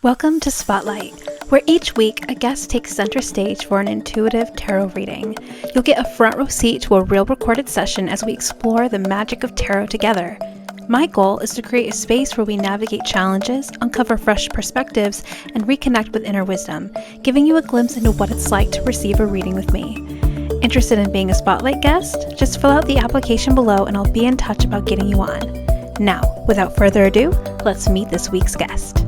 Welcome to Spotlight, where each week a guest takes center stage for an intuitive tarot reading. You'll get a front row seat to a real recorded session as we explore the magic of tarot together. My goal is to create a space where we navigate challenges, uncover fresh perspectives, and reconnect with inner wisdom, giving you a glimpse into what it's like to receive a reading with me. Interested in being a Spotlight guest? Just fill out the application below and I'll be in touch about getting you on. Now, without further ado, let's meet this week's guest.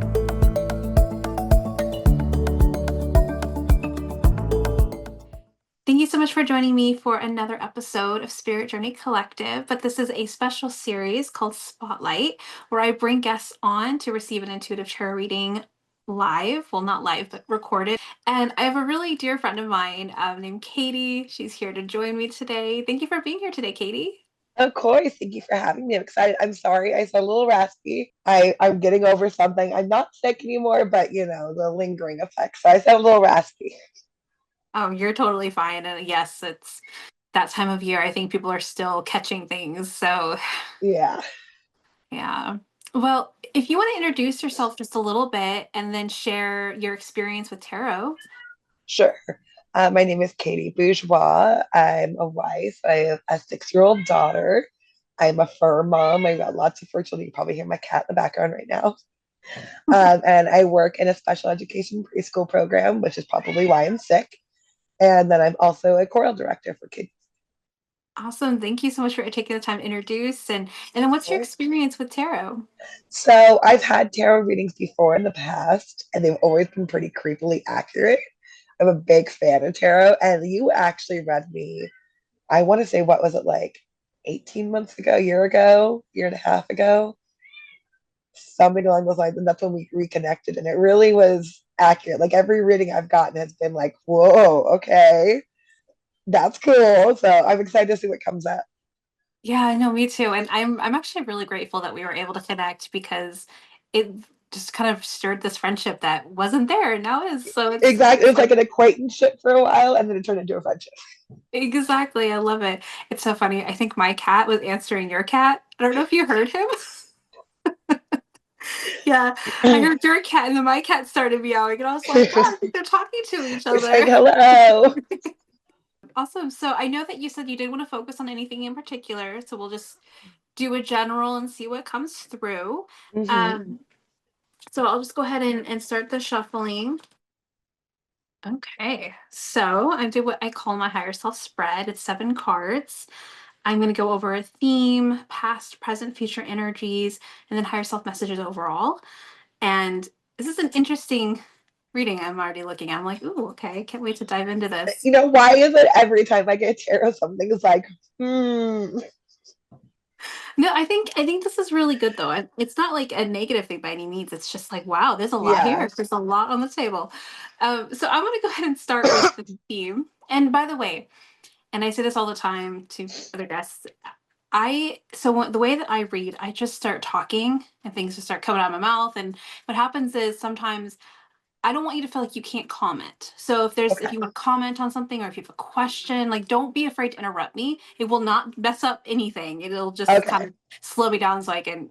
Thank you so much for joining me for another episode of Spirit Journey Collective. But this is a special series called Spotlight, where I bring guests on to receive an intuitive tarot reading live. Well, not live, but recorded. And I have a really dear friend of mine named Katie. She's here to join me today. Thank you for being here today, Katie. Of course. Thank you for having me. I'm excited. I'm sorry. I sound a little raspy. I'm getting over something. I'm not sick anymore, but the lingering effects. So I sound a little raspy. Oh, you're totally fine. And yes, it's that time of year. I think people are still catching things. So Yeah, yeah. Well, if you want to introduce yourself just a little bit and then share your experience with tarot. sure. My name is Katie Bourgeois. I'm a wife. I have a 6-year-old daughter. I'm a fur mom. I've got lots of fur children. You probably hear my cat in the background right now. And I work in a special education preschool program, which is probably why I'm sick. And then I'm also a choral director for kids. Awesome. Thank you so much for taking the time to introduce. And then what's your experience with tarot? So I've had tarot readings before in the past, and they've always been pretty creepily accurate. I'm a big fan of tarot, and you actually read me, I want to say, what was it, like 18 months ago, year ago, year and a half ago, something along those lines. And that's when we reconnected, and it really was accurate. Like every reading I've gotten has been like, whoa, okay, that's cool. So I'm excited to see what comes up. Yeah, I know, me too. And I'm actually really grateful that we were able to connect because it just kind of stirred this friendship that wasn't there and now is. So Exactly. It it's was like like an acquaintanceship for a while, and then it turned into a friendship. exactly. I love it. It's so funny. I think my cat was answering your cat. I don't know if you heard him. Yeah, I heard your cat and then my cat started meowing and I was like, oh, I think they're talking to each We're saying other. hello. Awesome. So I know that you said you didn't want to focus on anything in particular. So we'll just do a general and see what comes through. Hmm. Um, so I'll just go ahead and start the shuffling. Okay. So I do what I call my higher self spread. It's 7 cards. I'm going to go over a theme, past, present, future energies, and then higher self messages overall. And this is an interesting reading I'm already looking at. I'm like, ooh, okay. Can't wait to dive into this. Why is it every time I get tarot, something is like, No, I think this is really good though. It's not like a negative thing by any means. It's just like, wow, there's a lot yeah, here. There's a lot on the table. So I'm going to go ahead and start with the theme. And by the way, and I say this all the time to other guests, the way that I read, I just start talking and things just start coming out of my mouth. And what happens is sometimes I don't want you to feel like you can't comment. So if okay, you want to comment on something or if you have a question, like don't be afraid to interrupt me. It will not mess up anything. It'll just kind okay, of slow me down so I can,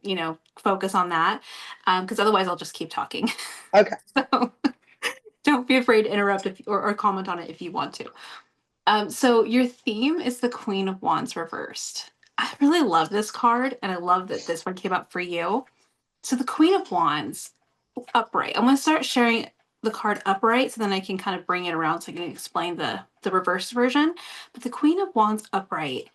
focus on that. Because otherwise I'll just keep talking. okay. So don't be afraid to interrupt or comment on it if you want to. So your theme is the Queen of Wands reversed. I really love this card and I love that this one came up for you. So the Queen of Wands upright. I'm going to start sharing the card upright so then I can kind of bring it around so I can explain the reverse version. But the Queen of Wands upright,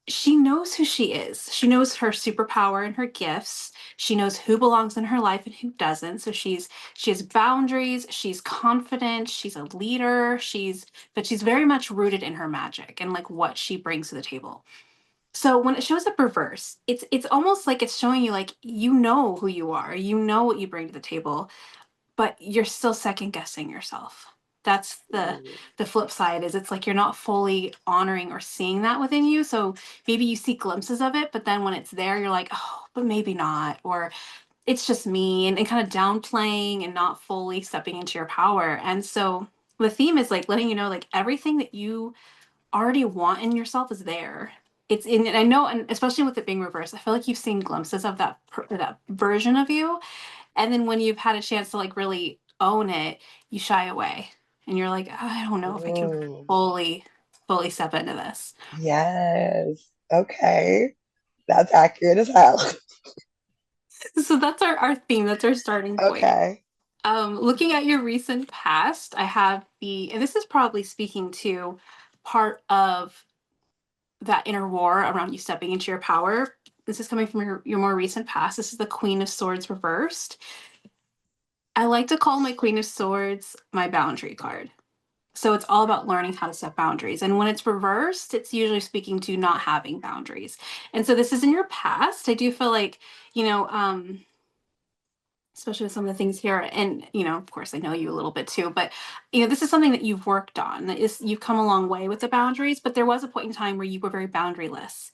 she knows who she is. She knows her superpower and her gifts. She knows who belongs in her life and who doesn't. So she has boundaries, she's confident, she's a leader, but she's very much rooted in her magic and like what she brings to the table. So when it shows up reverse, it's almost like it's showing you like you know who you are, you know what you bring to the table, but you're still second guessing yourself. That's the flip side is it's like you're not fully honoring or seeing that within you. So maybe you see glimpses of it, but then when it's there, you're like, oh, but maybe not, or it's just me, and kind of downplaying and not fully stepping into your power. And so the theme is like letting you know like everything that you already want in yourself is there. It's in, and I know, and especially with it being reversed, I feel like you've seen glimpses of that version of you, And then when you've had a chance to like really own it, you shy away and you're like, I don't know if I can Mm, fully step into this. yes. Okay. That's accurate as hell. So that's our theme. That's our starting point. Okay. Looking at your recent past, I have and this is probably speaking to part of that inner war around you stepping into your power. This is coming from your more recent past. This is the Queen of Swords reversed. I like to call my Queen of Swords my boundary card. So it's all about learning how to set boundaries. And when it's reversed, it's usually speaking to not having boundaries. And so this is in your past. I do feel like, you know, especially with some of the things here, and of course I know you a little bit too, but this is something that you've worked on. You've come a long way with the boundaries, but there was a point in time where you were very boundaryless.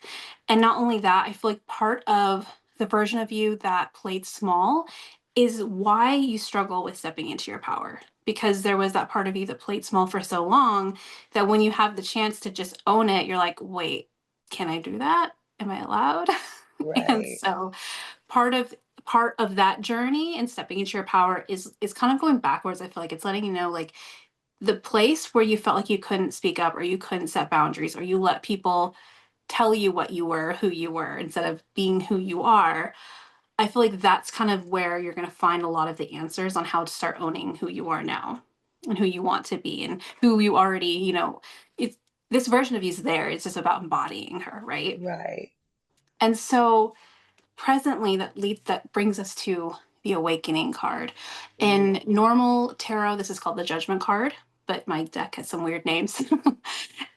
And not only that, I feel like part of the version of you that played small is why you struggle with stepping into your power, because there was that part of you that played small for so long that when you have the chance to just own it, you're like, wait, can I do that? Am I allowed? And Right. so part of part of that journey and stepping into your power is kind of going backwards. I feel like it's letting you know, like, the place where you felt like you couldn't speak up or you couldn't set boundaries or you let people tell you what you were, who you were, instead of being who you are. I feel like that's kind of where you're going to find a lot of the answers on how to start owning who you are now and who you want to be and who you already, it's this version of you is there. It's just about embodying her, right? Right. And so presently that brings us to the awakening card. In Ooh. normal tarot, this is called the judgment card, but my deck has some weird names.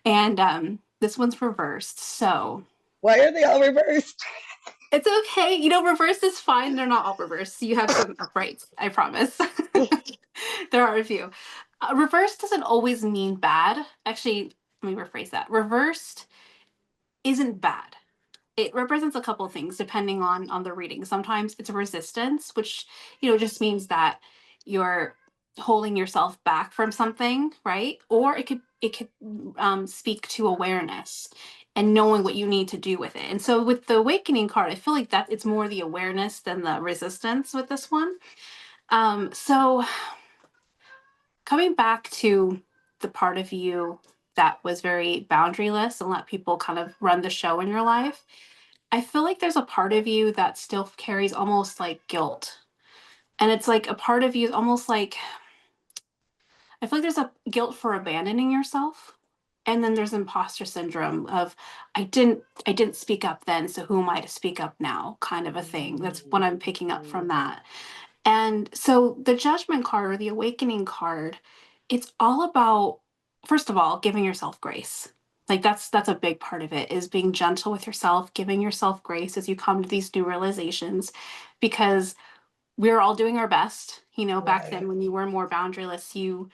And this one's reversed, so Why are they all reversed? it's okay. Reversed is fine. They're not all reversed. You have some uprights, I promise. There are a few. Reversed doesn't always mean bad. Actually, let me rephrase that. Reversed isn't bad. It represents a couple of things depending on the reading. Sometimes it's a resistance, which just means that you're holding yourself back from something, right? Or it could speak to awareness and knowing what you need to do with it. And so with the awakening card, I feel like that it's more the awareness than the resistance with this one. So coming back to the part of you that was very boundaryless and let people kind of run the show in your life, I feel like there's a part of you that still carries almost like guilt. And it's like a part of you is almost like, I feel like there's a guilt for abandoning yourself. And then there's imposter syndrome of I didn't speak up then, so who am I to speak up now, kind of a thing. That's what I'm picking up from Mm, that. And so the judgment card or the awakening card, it's all about, first of all, giving yourself grace. Like that's a big part of it, is being gentle with yourself, giving yourself grace as you come to these new realizations, because we're all doing our best. Back then right. when you were more boundaryless, you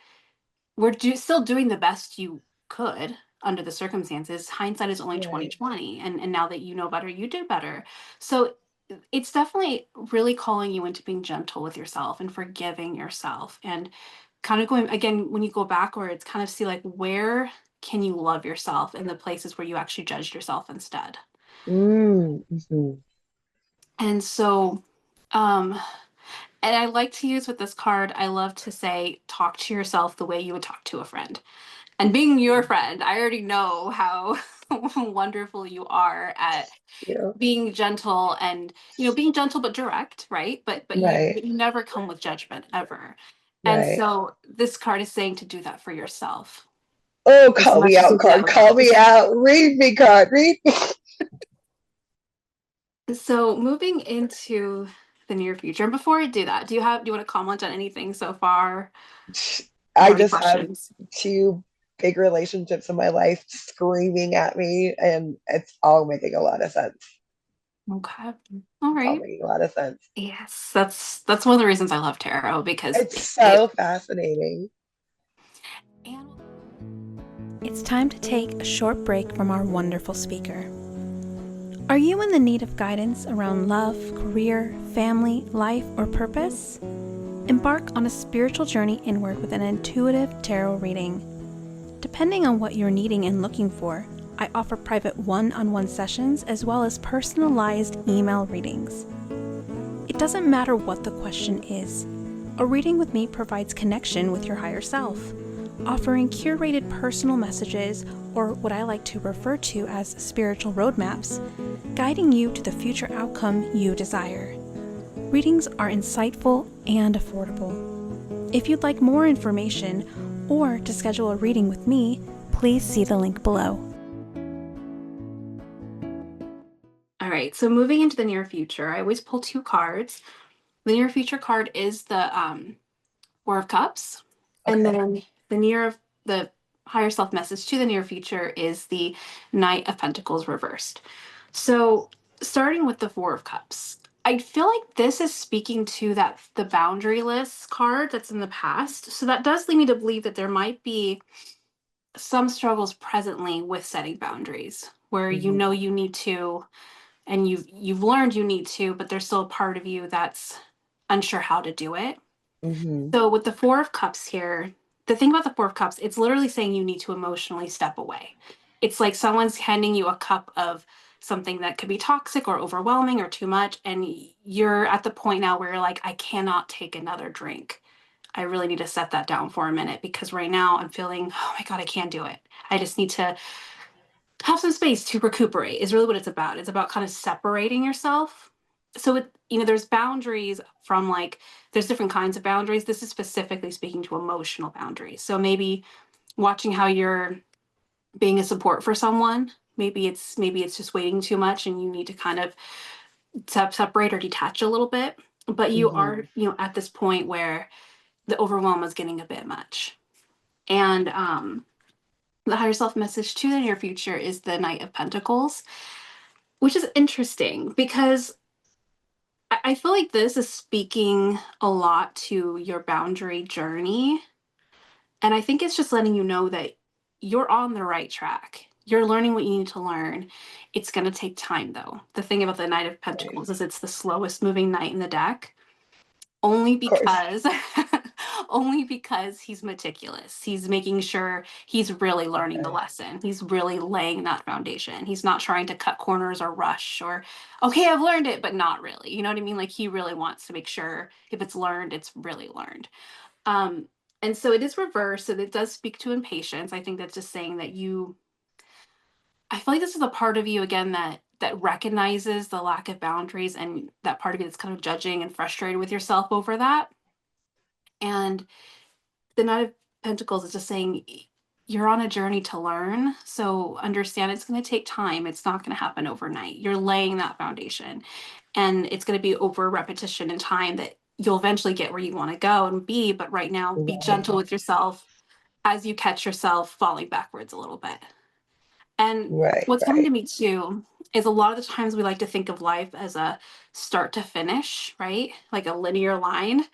were still doing the best you could under the circumstances. Hindsight is only Right. 2020, and now that you know better, you do better. So it's definitely really calling you into being gentle with yourself and forgiving yourself, and kind of going again, when you go backwards, kind of see like, where can you love yourself in the places where you actually judged yourself instead. Mm, mhm. And so um and I like to use with this card, I love to say, talk to yourself the way you would talk to a friend. And being your friend, I already know how wonderful you are at Yeah. being gentle, and being gentle but direct, right? But you Right. but you never come with judgment ever. And Right. so this card is saying to do that for yourself Oh, as call me much as out, you do that card. with Call me others. out. Read me, card. Read me. So moving into the near future, and before I do that, do you want to comment on anything so far? Do you I have any just have questions? two big relationships in my life screaming at me, and it's all making a lot of sense. Okay. All It's all right. making a lot of sense. Yes, that's one of the reasons I love tarot, because It's it so fascinating. and It's time to take a short break from our wonderful speaker. Are you in the need of guidance around love, career, family, life, or purpose? Embark on a spiritual journey inward with an intuitive tarot reading. Depending on what you're needing and looking for, I offer private one-on-one sessions as well as personalized email readings. it doesn't matter what the question is. A reading with me provides connection with your higher self, offering curated personal messages, or what I like to refer to as spiritual roadmaps, guiding you to the future outcome you desire. Readings are insightful and affordable. If you'd like more information or to schedule a reading with me, please see the link below. All right, so moving into the near future, I always pull two cards. The near future card is the Four of Cups, and Okay. then the higher self message to the near future is the Knight of Pentacles reversed. So starting with the Four of Cups, I feel like this is speaking to the boundaryless card that's in the past. So that does lead me to believe that there might be some struggles presently with setting boundaries where you Hmm. know you need to, and you've learned you need to, but there's still a part of you that's unsure how to do it. Hmm. So with the Four of Cups here, the thing about the Four of Cups, it's literally saying you need to emotionally step away. It's like someone's handing you a cup of something that could be toxic or overwhelming or too much, and you're at the point now where you're like, I cannot take another drink. I really need to set that down for a minute because right now I'm feeling, oh my God, I can't do it. I just need to have some space to recuperate is really what it's about. It's about kind of separating yourself. So there's boundaries from like there's different kinds of boundaries. This is specifically speaking to emotional boundaries. So maybe watching how you're being a support for someone. Maybe it's just waiting too much and you need to kind of separate or detach a little bit. But you Hmm. are, at this point where the overwhelm is getting a bit much. And the higher self message to the near future is the Knight of Pentacles, which is interesting because I feel like this is speaking a lot to your boundary journey. And I think it's just letting you know that you're on the right track. You're learning what you need to learn. It's going to take time, though. The thing about the Knight of Right. Pentacles is it's the slowest moving knight in the deck. Only Of course. because only because he's meticulous. He's making sure he's really learning the Okay. lesson. He's really laying that foundation. He's not trying to cut corners or rush or okay, I've learned it, but not really. You know what I mean? Like he really wants to make sure if it's learned, it's really learned. Um, and so it is reversed, so it does speak to impatience. I think that's just saying that I feel like this is a part of you again that recognizes the lack of boundaries and that part of you that's kind of judging and frustrated with yourself over that. And the Knight of Pentacles is just saying you're on a journey to learn. So understand it's going to take time. It's not going to happen overnight. You're laying that foundation. And it's going to be over repetition and time that you'll eventually get where you want to go and be. But right now, be Right. gentle with yourself as you catch yourself falling backwards a little bit. And Right. what's coming to Right. me too is a lot of the times we like to think of life as a start to finish, right? Like a linear line,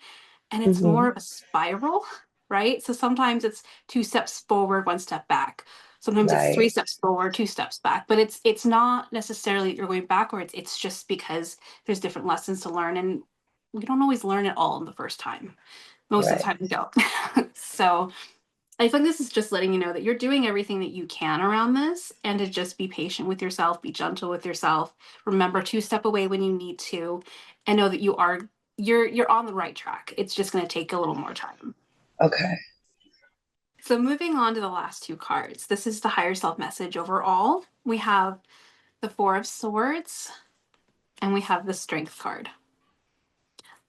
and it's Hmm. more of a spiral, right? So sometimes it's two steps forward, one step back. Sometimes it's three Right. steps forward, two steps back. But it's not necessarily that you're going backwards. It's just because there's different lessons to learn, and we don't always learn it all in the first time. Most of the Right. time we don't. So I think this is just letting you know that you're doing everything that you can around this and to just be patient with yourself, be gentle with yourself. Remember to step away when you need to and know that you're on the right track. It's just going to take a little more time. Okay. So moving on to the last two cards. This is the higher self message overall. We have the Four of Swords and we have the Strength card.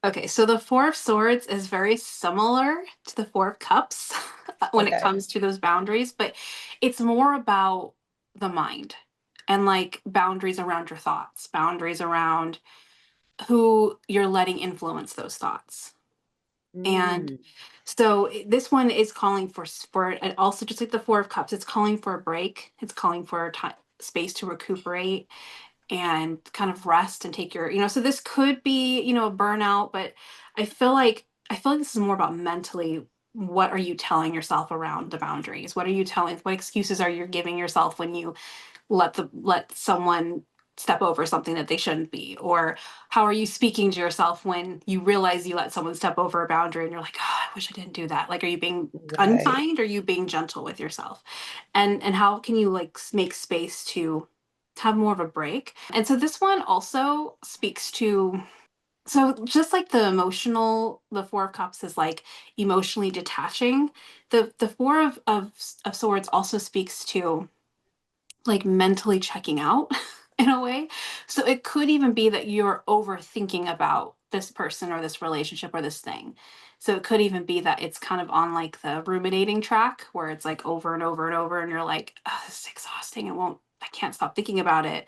Okay, so the Four of Swords is very similar to the Four of Cups when it Okay. comes to those boundaries, but it's more about the mind and like boundaries around your thoughts, boundaries around who you're letting influence those thoughts. And Mm. so this one is calling for and also just like the Four of Cups, it's calling for a break. It's calling for time, space to recuperate and kind of rest and take your, so this could be, a burnout, but I feel like this is more about mentally what are you telling yourself around the boundaries? What excuses are you giving yourself when you let someone step over something that they shouldn't be? Or how are you speaking to yourself when you realize you let someone step over a boundary and you're like, oh, I wish I didn't do that. Like, are you being Right. unkind or are you being gentle with yourself? And how can you like make space to have more of a break? And so this one also speaks to So just like the Four of Cups is like emotionally detaching. The Four of Swords also speaks to like mentally checking out in a way. So it could even be that you're overthinking about this person or this relationship or this thing. So it could even be that it's kind of on like the ruminating track where it's like over and over and over and you're like, oh, this is exhausting. I can't stop thinking about it.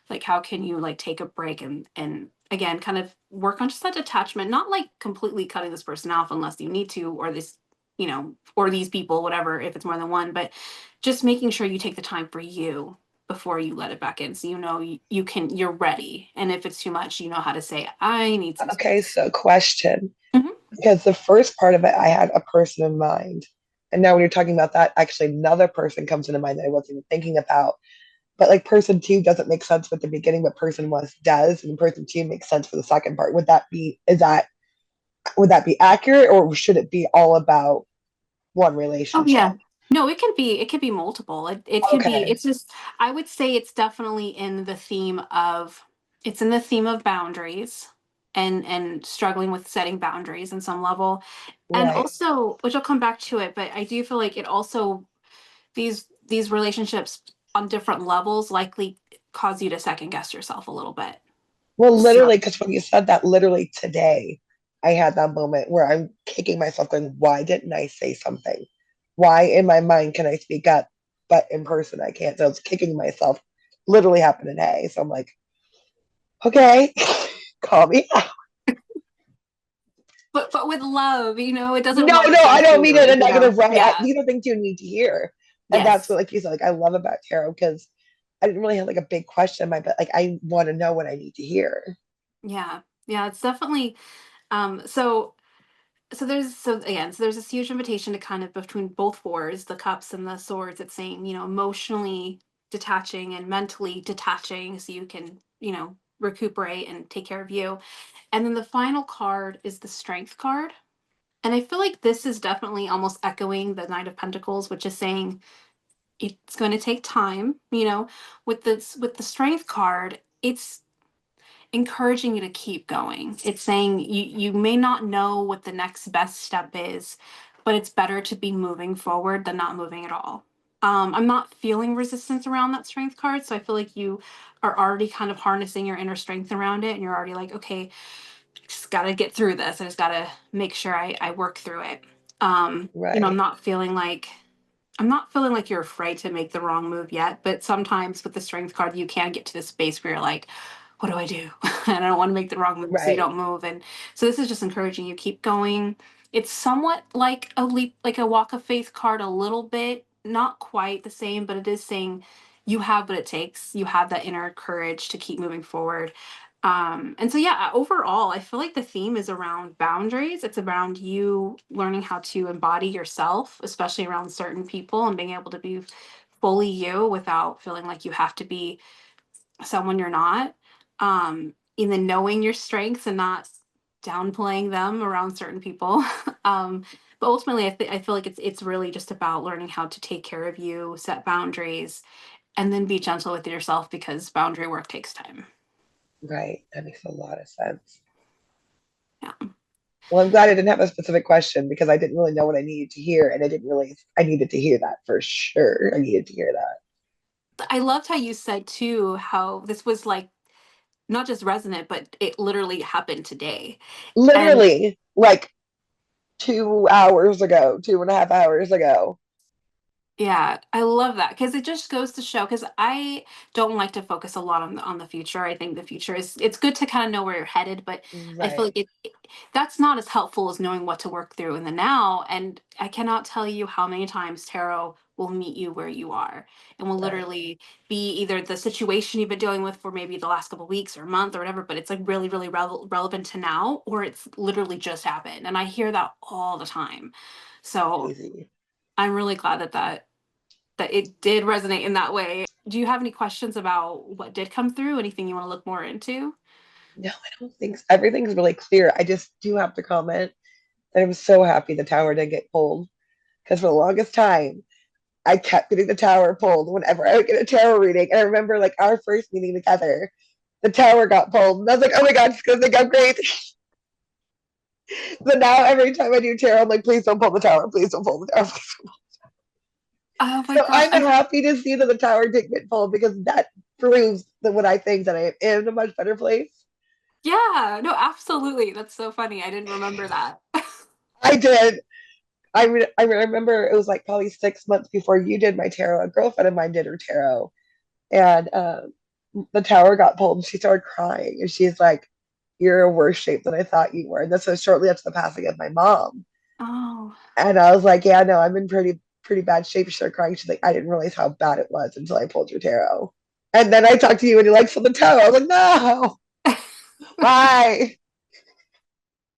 Like how can you like take a break and again kind of work on just that detachment, not like completely cutting this person off unless you need to, or this, or these people, whatever, if it's more than one, but just making sure you take the time for you before you let it back in. So you're ready. And if it's too much, you know how to say, I need some Okay, space. so question. Mhm. Because the first part of it, I had a person in mind. And now when you're talking about that, actually another person comes into mind that I wasn't even thinking about. But like person two doesn't make sense with the beginning, but person one does, and person two makes sense for the second part. Would that be accurate, or should it be all about one Oh relationship? yeah. No, it could be multiple. It could be, Okay, it's just, I would say it's definitely it's in the theme of boundaries and struggling with setting boundaries in some level. And right. also, which I'll come back to it, but I do feel like it also, these relationships on different levels likely cause you to second guess yourself a little bit. Well, So, literally, because when you said that, literally today, I had that moment where I'm kicking myself, going, "Why didn't I say something? Why in my mind can I speak up, but in person I can't?" So I was kicking myself. Literally happened today. So I'm like, okay, call me. but with love, it doesn't No, run no, I against don't mean it you, in a negative way. Yeah. These are things you need to hear. And that's Yes. what, like you said, like I love about tarot because I didn't really have like a big question in my, but like I want to know what I need to hear. Yeah. Yeah, it's definitely so there's this huge invitation to kind of between both wars, the cups and the swords. It's saying, emotionally detaching and mentally detaching so you can, recuperate and take care of you. And then the final card is the strength card. And I feel like this is definitely almost echoing the Knight of Pentacles, which is saying it's going to take time, with the strength card, it's encouraging you to keep going. It's saying you may not know what the next best step is, but it's better to be moving forward than not moving at all. I'm not feeling resistance around that strength card, so I feel like you are already kind of harnessing your inner strength around it, and you're already like, okay, just gotta get through this. I just gotta make sure I work through it. I'm Right, not feeling like you're afraid to make the wrong move yet, but sometimes with the strength card, you can get to this space where you're like, what do I do? And I don't want to make the wrong move, so you right, don't move. And so this is just encouraging you keep going. It's somewhat like a leap, like a walk of faith card, a little bit, not quite the same, but it is saying you have what it takes. You have that inner courage to keep moving forward. And so, yeah, overall, I feel like the theme is around boundaries. It's around you learning how to embody yourself, especially around certain people, and being able to be fully you without feeling like you have to be someone you're not. And then knowing your strengths and not downplaying them around certain people. But ultimately, I feel like it's really just about learning how to take care of you, set boundaries, and then be gentle with yourself because boundary work takes time. right. That makes a lot of sense. Yeah. Well, I'm glad I didn't have a specific question because I didn't really know what I needed to hear, and I didn't really. I needed to hear that for sure. I needed to hear that. I loved how you said too how this was like not just resonant, but it literally happened today. And Literally, like 2 hours ago, 2.5 hours ago. yeah, I love that because it just goes to show because I don't like to focus a lot on the future. I think the future is it's good to kind of know where you're headed, but I feel Right, like that's not as helpful as knowing what to work through in the now. And I cannot tell you how many times tarot will meet you where you are and will right. literally be either the situation you've been dealing with for maybe the last couple of weeks or month or whatever, but it's like really, really relevant to now, or it's literally just happened. And I hear that all the time. So Crazy. I'm really glad that it did resonate in that way. Do you have any questions about what did come through? Anything you want to look more into? No, I don't think so. Everything's really clear. I just do have to comment that I'm so happy the tower didn't get pulled because for the longest time, I kept getting the tower pulled whenever I would get a tarot reading. And I remember like our first meeting together, the tower got pulled. And I was like, oh my God, she's going to think I'm crazy. But now every time I do tarot, I'm like, please don't pull the tower. Please don't pull the tower. Oh my So gosh. I'm happy to see that the tower didn't get pulled because that proves that what I think that I am in a much better place. Yeah, no, absolutely. That's so funny. I didn't remember that. I did. I remember it was like probably 6 months before you did my tarot. A girlfriend of mine did her tarot, and the tower got pulled, and she started crying, and she's like, "You're in worse shape than I thought you were." And this was shortly after the passing of my mom, Oh. and I was like, "Yeah, no, I'm in pretty bad shape." She started crying. She's like, "I didn't realize how bad it was until I pulled your tarot." And then I talked to you, and you're like, "So the tarot." I was like, "No, why?"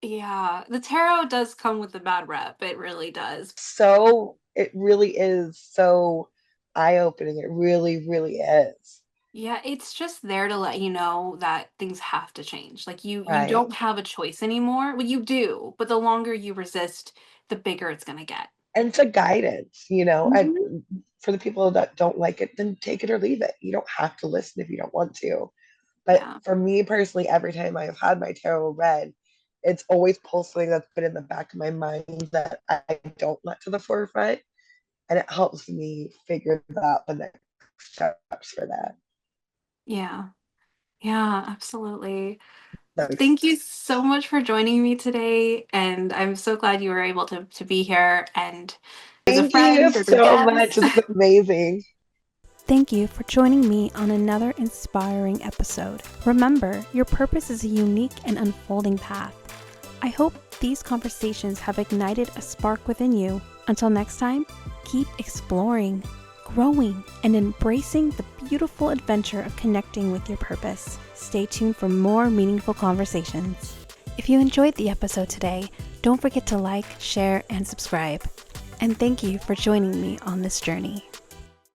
Yeah, the tarot does come with a bad rep. It really does. So it really is so eye opening. It really, really is. Yeah, it's just there to let you know that things have to change. Like you Right. don't have a choice anymore. Well, you do, but the longer you resist, the bigger it's gonna get. And it's a guidance, and Mhm. for the people that don't like it, then take it or leave it. You don't have to listen if you don't want to. But Yeah. for me personally, every time I've had my tarot read, it's always pulled something that's been in the back of my mind that I don't let to the forefront. And it helps me figure out the next steps for that. Yeah. Yeah, absolutely. So Thank you so much for joining me today, and I'm so glad you were able to be here and as a thank you friend, as a so much. guest. It's been amazing. Thank you for joining me on another inspiring episode. Remember, your purpose is a unique and unfolding path. I hope these conversations have ignited a spark within you. Until next time, keep exploring, growing, and embracing the beautiful adventure of connecting with your purpose. Stay tuned for more meaningful conversations. If you enjoyed the episode today, don't forget to like, share, and subscribe. And thank you for joining me on this journey.